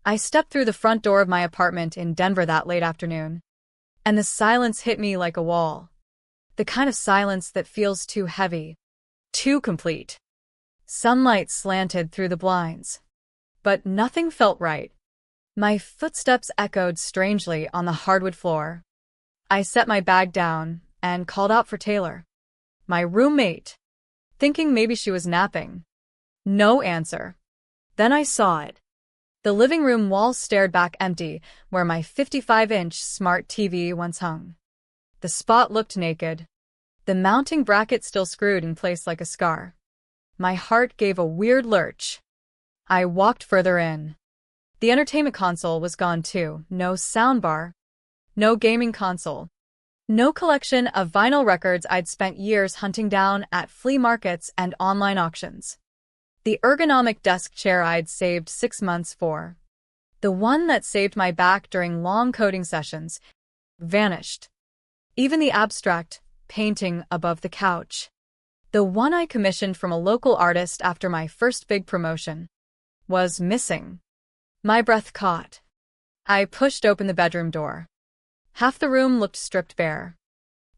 I stepped through the front door of my apartment in Denver that late afternoon, and the silence hit me like a wall. The kind of silence that feels too heavy, too complete. Sunlight slanted through the blinds, but nothing felt right. My footsteps echoed strangely on the hardwood floor. I set my bag down and called out for Taylor, my roommate, thinking maybe she was napping. No answer. Then I saw it. The living room wall stared back empty, where my 55-inch smart TV once hung. The spot looked naked, the mounting bracket still screwed in place like a scar. My heart gave a weird lurch. I walked further in. The entertainment console was gone too. No soundbar, no gaming console, no collection of vinyl records I'd spent years hunting down at flea markets and online auctions. The ergonomic desk chair I'd saved 6 months for, the one that saved my back during long coding sessions, vanished. Even the abstract painting above the couch, the one I commissioned from a local artist after my first big promotion, was missing. My breath caught. I pushed open the bedroom door. Half the room looked stripped bare.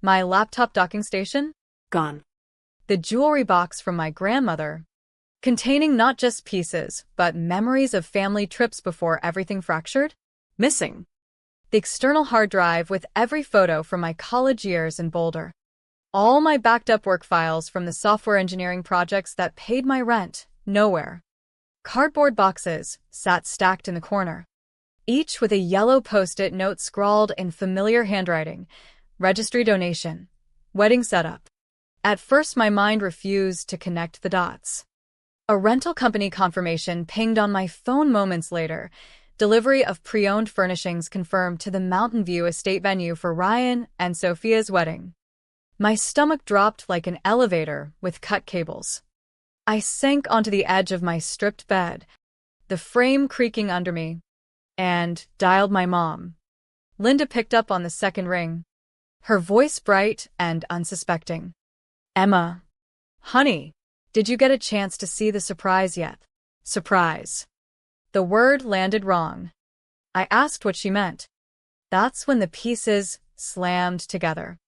My laptop docking station? Gone. The jewelry box from my grandmother, containing not just pieces, but memories of family trips before everything fractured? Missing. The external hard drive with every photo from my college years in Boulder. All my backed-up work files from the software engineering projects that paid my rent, nowhere. Cardboard boxes sat stacked in the corner, each with a yellow post-it note scrawled in familiar handwriting, registry donation, wedding setup. At first my mind refused to connect the dots. A rental company confirmation pinged on my phone moments later. Delivery of pre-owned furnishings confirmed to the Mountain View estate venue for Ryan and Sophia's wedding. My stomach dropped like an elevator with cut cables. I sank onto the edge of my stripped bed, the frame creaking under me, and dialed my mom. Linda picked up on the second ring, her voice bright and unsuspecting. Emma, honey, did you get a chance to see the surprise yet? Surprise. The word landed wrong. I asked what she meant. That's when the pieces slammed together.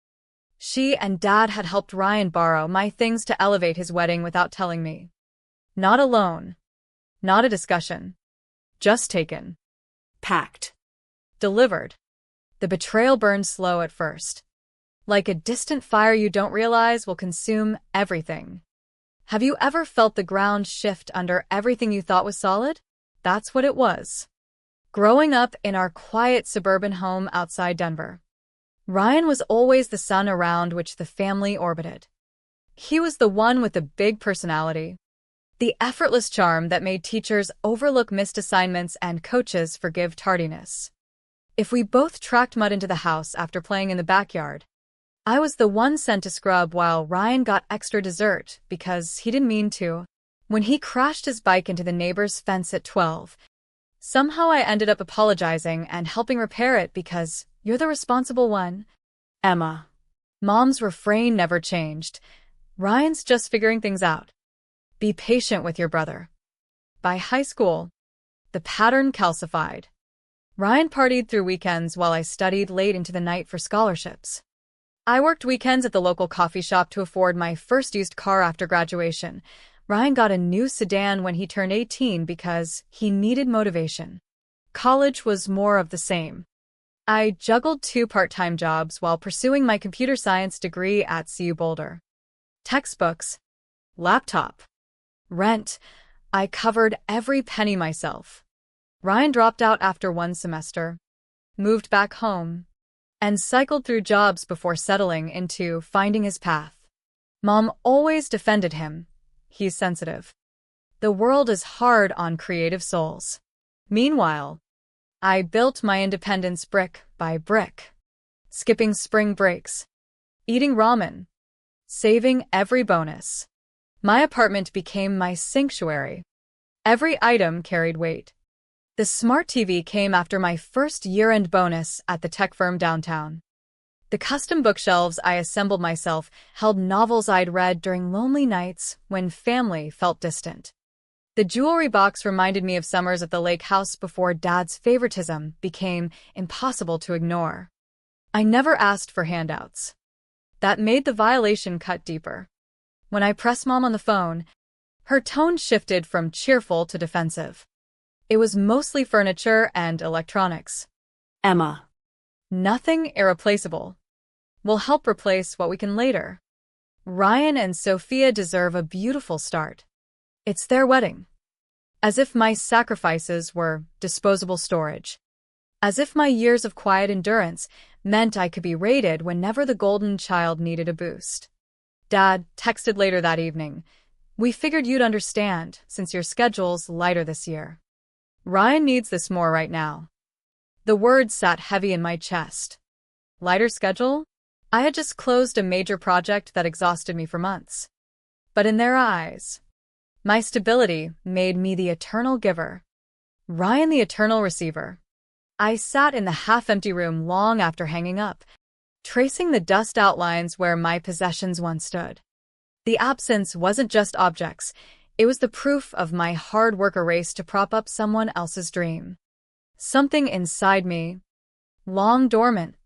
She and Dad had helped Ryan borrow my things to elevate his wedding without telling me. Not a loan. Not a discussion. Just taken. Packed. Delivered. The betrayal burned slow at first. Like a distant fire you don't realize will consume everything. Have you ever felt the ground shift under everything you thought was solid? That's what it was. Growing up in our quiet suburban home outside Denver, Ryan was always the sun around which the family orbited. He was the one with the big personality, the effortless charm that made teachers overlook missed assignments and coaches forgive tardiness. If we both tracked mud into the house after playing in the backyard, I was the one sent to scrub while Ryan got extra dessert because he didn't mean to. When he crashed his bike into the neighbor's fence at 12, somehow I ended up apologizing and helping repair it because you're the responsible one. Emma. Mom's refrain never changed. Ryan's just figuring things out. Be patient with your brother. By high school, the pattern calcified. Ryan partied through weekends while I studied late into the night for scholarships. I worked weekends at the local coffee shop to afford my first used car after graduation. Ryan got a new sedan when he turned 18 because he needed motivation. College was more of the same. I juggled 2 part-time jobs while pursuing my computer science degree at CU Boulder. Textbooks, laptop, rent, I covered every penny myself. Ryan dropped out after 1 semester, moved back home, and cycled through jobs before settling into finding his path. Mom always defended him. He's sensitive. The world is hard on creative souls. Meanwhile, I built my independence brick by brick, skipping spring breaks, eating ramen, saving every bonus. My apartment became my sanctuary. Every item carried weight. The smart TV came after my first year-end bonus at the tech firm downtown. The custom bookshelves I assembled myself held novels I'd read during lonely nights when family felt distant. The jewelry box reminded me of summers at the lake house before Dad's favoritism became impossible to ignore. I never asked for handouts. That made the violation cut deeper. When I pressed Mom on the phone, her tone shifted from cheerful to defensive. It was mostly furniture and electronics. Emma. Nothing irreplaceable. We'll help replace what we can later. Ryan and Sophia deserve a beautiful start. It's their wedding. As if my sacrifices were disposable storage. As if my years of quiet endurance meant I could be raided whenever the golden child needed a boost. Dad texted later that evening. We figured you'd understand, since your schedule's lighter this year. Ryan needs this more right now. The words sat heavy in my chest. Lighter schedule? I had just closed a major project that exhausted me for months. But in their eyes, my stability made me the eternal giver. Ryan the eternal receiver. I sat in the half-empty room long after hanging up, tracing the dust outlines where my possessions once stood. The absence wasn't just objects, it was the proof of my hard work erased to prop up someone else's dream. Something inside me, long dormant,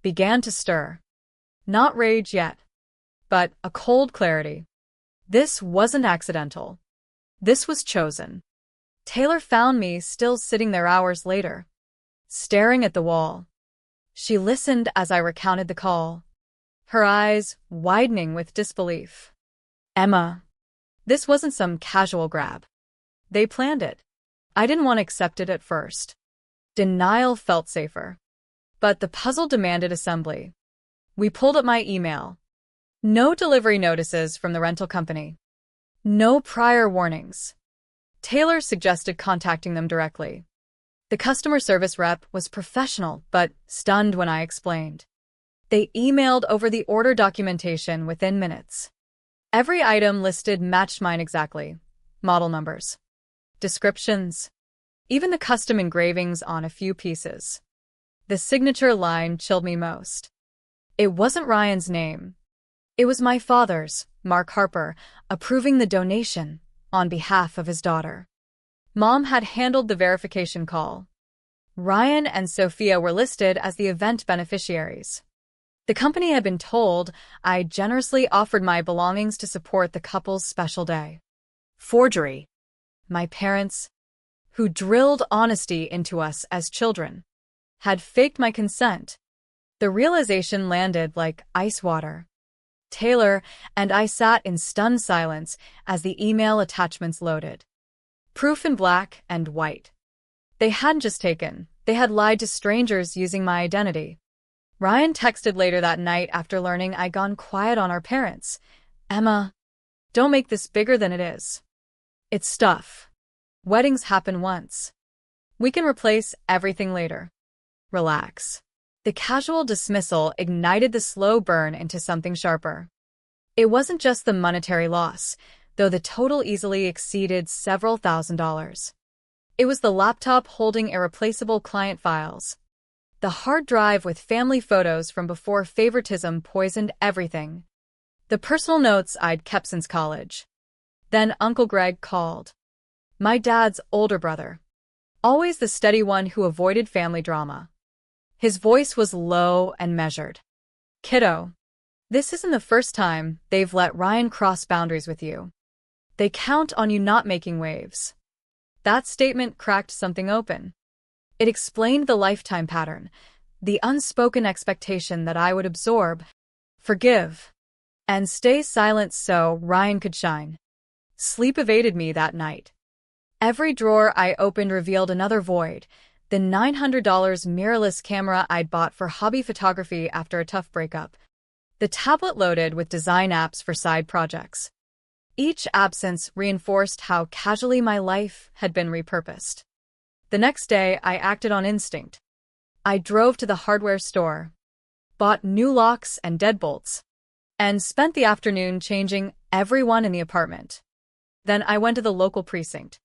began to stir. Not rage yet, but a cold clarity. This wasn't accidental. This was chosen. Taylor found me still sitting there hours later, staring at the wall. She listened as I recounted the call, her eyes widening with disbelief. Emma, this wasn't some casual grab. They planned it. I didn't want to accept it at first. Denial felt safer. But the puzzle demanded assembly. We pulled up my email. No delivery notices from the rental company. No prior warnings. Taylor suggested contacting them directly. The customer service rep was professional, but stunned when I explained. They emailed over the order documentation within minutes. Every item listed matched mine exactly. Model numbers. Descriptions. Even the custom engravings on a few pieces. The signature line chilled me most. It wasn't Ryan's name. It was my father's, Mark Harper, approving the donation on behalf of his daughter. Mom had handled the verification call. Ryan and Sophia were listed as the event beneficiaries. The company had been told I generously offered my belongings to support the couple's special day. Forgery. My parents, who drilled honesty into us as children, had faked my consent. The realization landed like ice water. Taylor and I sat in stunned silence as the email attachments loaded. Proof in black and white. They hadn't just taken, they had lied to strangers using my identity. Ryan texted later that night after learning I'd gone quiet on our parents. Emma, don't make this bigger than it is. It's stuff. Weddings happen once. We can replace everything later. Relax. The casual dismissal ignited the slow burn into something sharper. It wasn't just the monetary loss, though the total easily exceeded several $1,000s. It was the laptop holding irreplaceable client files. The hard drive with family photos from before favoritism poisoned everything. The personal notes I'd kept since college. Then Uncle Greg called. My dad's older brother. Always the steady one who avoided family drama. His voice was low and measured. Kiddo, this isn't the first time they've let Ryan cross boundaries with you. They count on you not making waves. That statement cracked something open. It explained the lifetime pattern, the unspoken expectation that I would absorb, forgive, and stay silent so Ryan could shine. Sleep evaded me that night. Every drawer I opened revealed another void, the $900 mirrorless camera I'd bought for hobby photography after a tough breakup. The tablet loaded with design apps for side projects. Each absence reinforced how casually my life had been repurposed. The next day, I acted on instinct. I drove to the hardware store, bought new locks and deadbolts, and spent the afternoon changing everyone in the apartment. Then I went to the local precinct.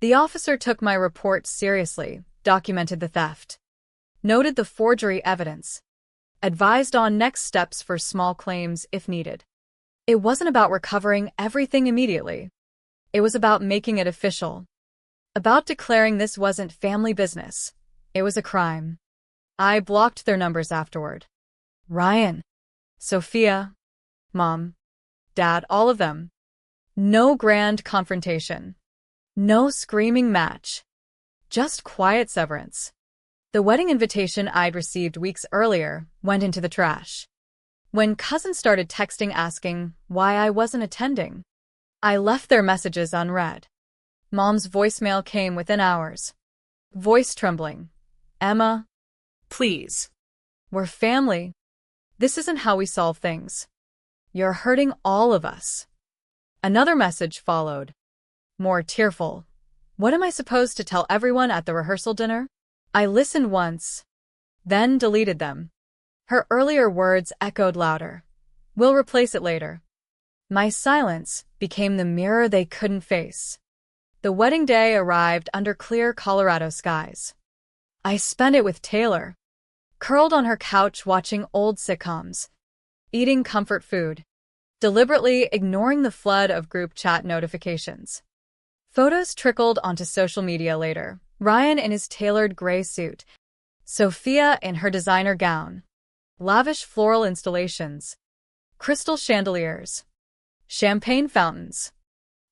The officer took my report seriously, documented the theft, noted the forgery evidence, advised on next steps for small claims if needed. It wasn't about recovering everything immediately. It was about making it official. About declaring this wasn't family business. It was a crime. I blocked their numbers afterward. Ryan, Sophia, Mom, Dad, all of them. No grand confrontation. No screaming match. Just quiet severance. The wedding invitation I'd received weeks earlier went into the trash. When cousins started texting asking why I wasn't attending, I left their messages unread. Mom's voicemail came within hours. Voice trembling. Emma, please. We're family. This isn't how we solve things. You're hurting all of us. Another message followed. More tearful. What am I supposed to tell everyone at the rehearsal dinner? I listened once, then deleted them. Her earlier words echoed louder. We'll replace it later. My silence became the mirror they couldn't face. The wedding day arrived under clear Colorado skies. I spent it with Taylor, curled on her couch watching old sitcoms, eating comfort food, deliberately ignoring the flood of group chat notifications. Photos trickled onto social media later. Ryan in his tailored gray suit, Sophia in her designer gown, lavish floral installations, crystal chandeliers, champagne fountains.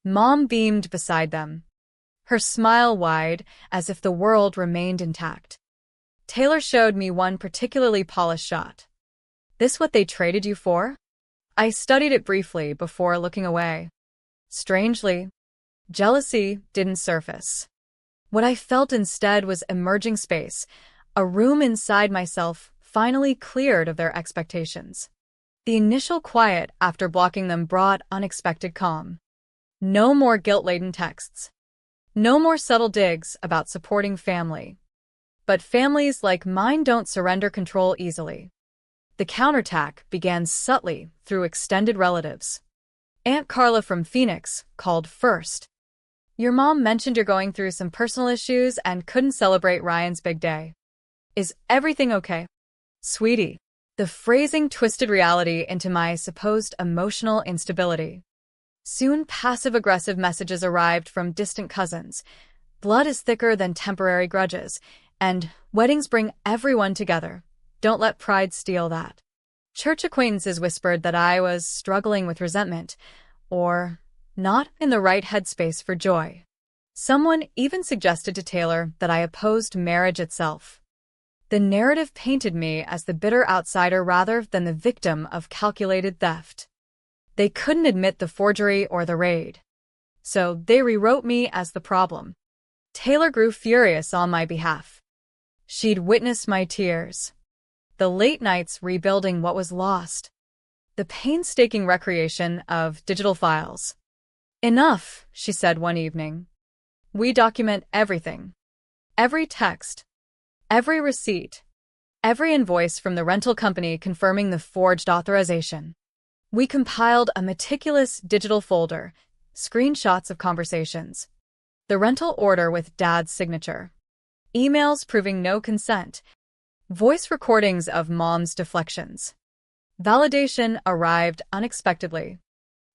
Mom beamed beside them, her smile wide as if the world remained intact. Taylor showed me one particularly polished shot. This what they traded you for? I studied it briefly before looking away. Strangely, jealousy didn't surface. What I felt instead was emerging space, a room inside myself finally cleared of their expectations. The initial quiet after blocking them brought unexpected calm. No more guilt-laden texts. No more subtle digs about supporting family. But families like mine don't surrender control easily. The counterattack began subtly through extended relatives. Aunt Carla from Phoenix called first. Your mom mentioned you're going through some personal issues and couldn't celebrate Ryan's big day. Is everything okay? Sweetie. The phrasing twisted reality into my supposed emotional instability. Soon passive-aggressive messages arrived from distant cousins. Blood is thicker than temporary grudges, and weddings bring everyone together. Don't let pride steal that. Church acquaintances whispered that I was struggling with resentment, or not in the right headspace for joy. Someone even suggested to Taylor that I opposed marriage itself. The narrative painted me as the bitter outsider rather than the victim of calculated theft. They couldn't admit the forgery or the raid, so they rewrote me as the problem. Taylor grew furious on my behalf. She'd witnessed my tears, the late nights rebuilding what was lost, the painstaking recreation of digital files. Enough, she said one evening. We document everything. Every text, every receipt, every invoice from the rental company confirming the forged authorization. We compiled a meticulous digital folder, screenshots of conversations, the rental order with Dad's signature, emails proving no consent, voice recordings of Mom's deflections. Validation arrived unexpectedly.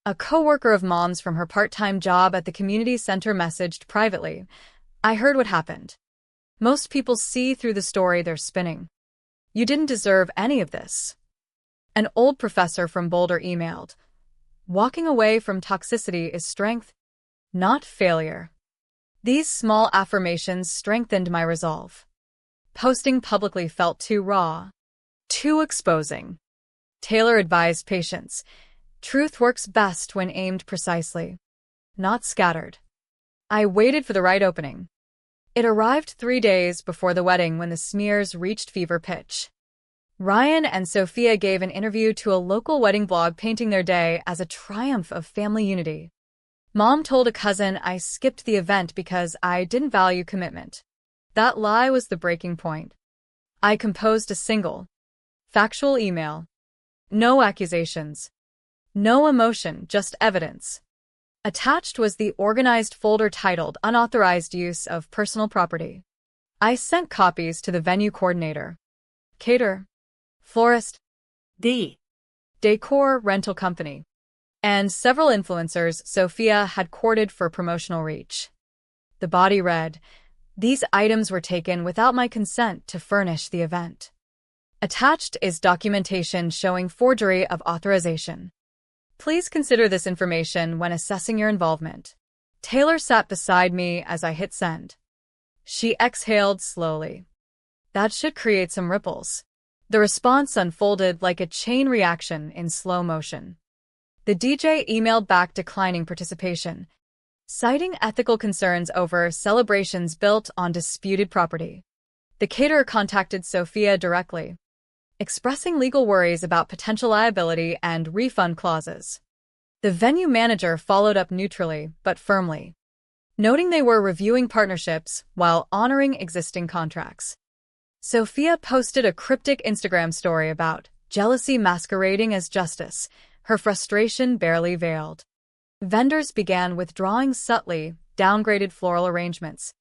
A coworker of Mom's from her part-time job at the community center messaged privately, I heard what happened. Most people see through the story they're spinning. You didn't deserve any of this. An old professor from Boulder emailed, walking away from toxicity is strength, not failure. These small affirmations strengthened my resolve. Posting publicly felt too raw, too exposing. Taylor advised patience. Truth works best when aimed precisely, not scattered. I waited for the right opening. It arrived 3 days before the wedding when the smears reached fever pitch. Ryan and Sophia gave an interview to a local wedding blog painting their day as a triumph of family unity. Mom told a cousin I skipped the event because I didn't value commitment. That lie was the breaking point. I composed a single, factual email. No accusations. No emotion, just evidence. Attached was the organized folder titled Unauthorized Use of Personal Property. I sent copies to the venue coordinator, caterer, florist, decor rental company, and several influencers Sophia had courted for promotional reach. The body read, "These items were taken without my consent to furnish the event." Attached is documentation showing forgery of authorization. Please consider this information when assessing your involvement. Taylor sat beside me as I hit send. She exhaled slowly. That should create some ripples. The response unfolded like a chain reaction in slow motion. The DJ emailed back declining participation, citing ethical concerns over celebrations built on disputed property. The caterer contacted Sophia directly, expressing legal worries about potential liability and refund clauses. The venue manager followed up neutrally but firmly, noting they were reviewing partnerships while honoring existing contracts. Sophia posted a cryptic Instagram story about jealousy masquerading as justice, her frustration barely veiled. Vendors began withdrawing subtly, downgraded floral arrangements,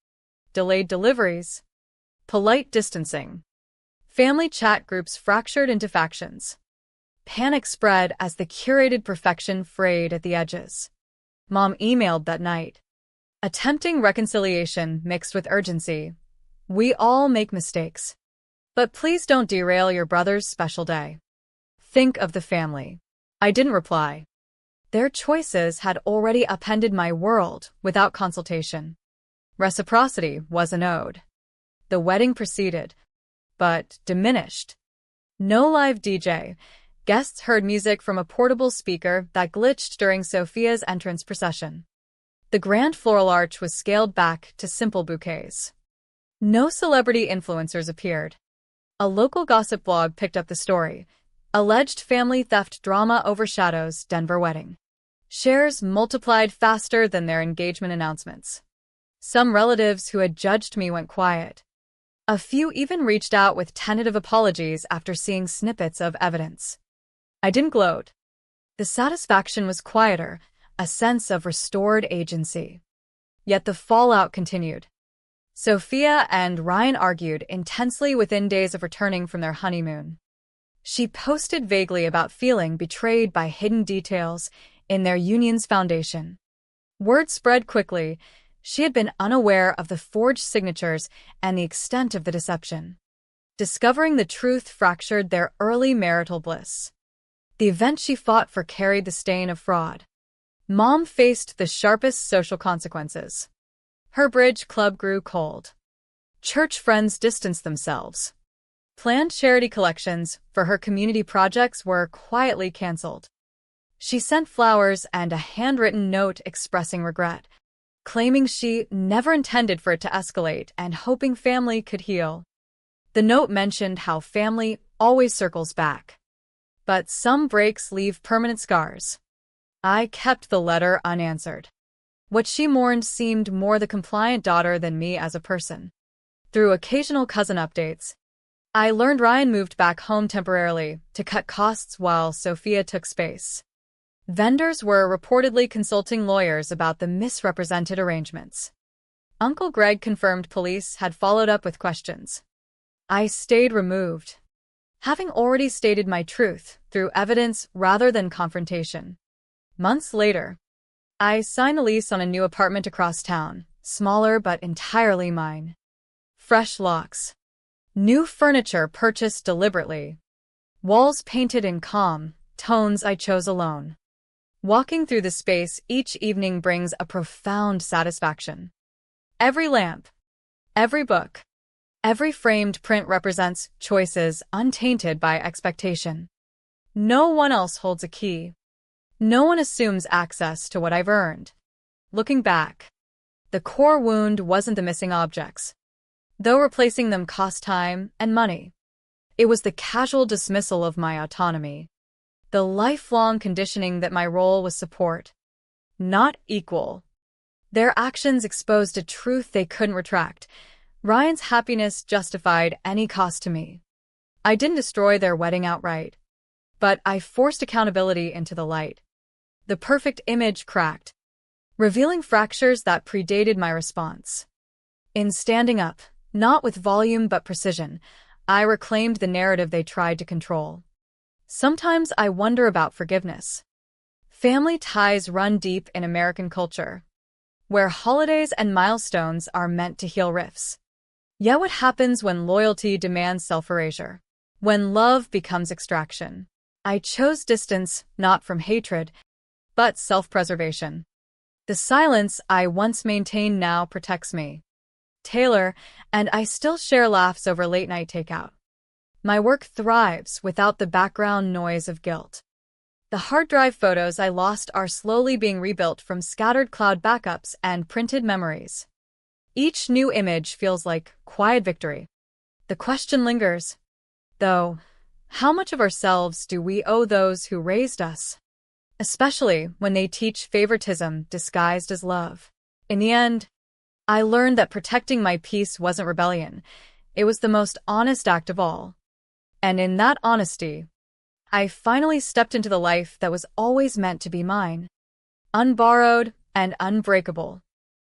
delayed deliveries, polite distancing. Family chat groups fractured into factions. Panic spread as the curated perfection frayed at the edges. Mom emailed that night, attempting reconciliation mixed with urgency. "We all make mistakes. But please don't derail your brother's special day. Think of the family." I didn't reply. Their choices had already upended my world without consultation. Reciprocity was an ode. The wedding proceeded, but diminished. No live DJ. Guests heard music from a portable speaker that glitched during Sophia's entrance procession. The grand floral arch was scaled back to simple bouquets. No celebrity influencers appeared. A local gossip blog picked up the story. Alleged family theft drama overshadows Denver wedding. Shares multiplied faster than their engagement announcements. Some relatives who had judged me went quiet. A few even reached out with tentative apologies after seeing snippets of evidence. I didn't gloat. The satisfaction was quieter, a sense of restored agency. Yet the fallout continued. Sophia and Ryan argued intensely within days of returning from their honeymoon. She posted vaguely about feeling betrayed by hidden details in their union's foundation. Word spread quickly. She had been unaware of the forged signatures and the extent of the deception. Discovering the truth fractured their early marital bliss. The event she fought for carried the stain of fraud. Mom faced the sharpest social consequences. Her bridge club grew cold. Church friends distanced themselves. Planned charity collections for her community projects were quietly canceled. She sent flowers and a handwritten note expressing regret, claiming she never intended for it to escalate and hoping family could heal. The note mentioned how family always circles back, but some breaks leave permanent scars. I kept the letter unanswered. What she mourned seemed more the compliant daughter than me as a person. Through occasional cousin updates, I learned Ryan moved back home temporarily to cut costs while Sophia took space. Vendors were reportedly consulting lawyers about the misrepresented arrangements. Uncle Greg confirmed police had followed up with questions. I stayed removed, having already stated my truth through evidence rather than confrontation. Months later, I signed a lease on a new apartment across town, smaller but entirely mine. Fresh locks. New furniture purchased deliberately. Walls painted in calm tones I chose alone. Walking through the space each evening brings a profound satisfaction. Every lamp, every book, every framed print represents choices untainted by expectation. No one else holds a key. No one assumes access to what I've earned. Looking back, the core wound wasn't the missing objects, though replacing them cost time and money. It was the casual dismissal of my autonomy, the lifelong conditioning that my role was support, not equal. Their actions exposed a truth they couldn't retract. Ryan's happiness justified any cost to me. I didn't destroy their wedding outright, but I forced accountability into the light. The perfect image cracked, revealing fractures that predated my response. In standing up, not with volume but precision, I reclaimed the narrative they tried to control. Sometimes I wonder about forgiveness. Family ties run deep in American culture, where holidays and milestones are meant to heal rifts. Yet what happens when loyalty demands self-erasure? When love becomes extraction? I chose distance not from hatred, but self-preservation. The silence I once maintained now protects me. Taylor, and I still share laughs over late-night takeout. My work thrives without the background noise of guilt. The hard drive photos I lost are slowly being rebuilt from scattered cloud backups and printed memories. Each new image feels like quiet victory. The question lingers, though, how much of ourselves do we owe those who raised us? Especially when they teach favoritism disguised as love. In the end, I learned that protecting my peace wasn't rebellion. It was the most honest act of all. And in that honesty, I finally stepped into the life that was always meant to be mine. Unborrowed and unbreakable.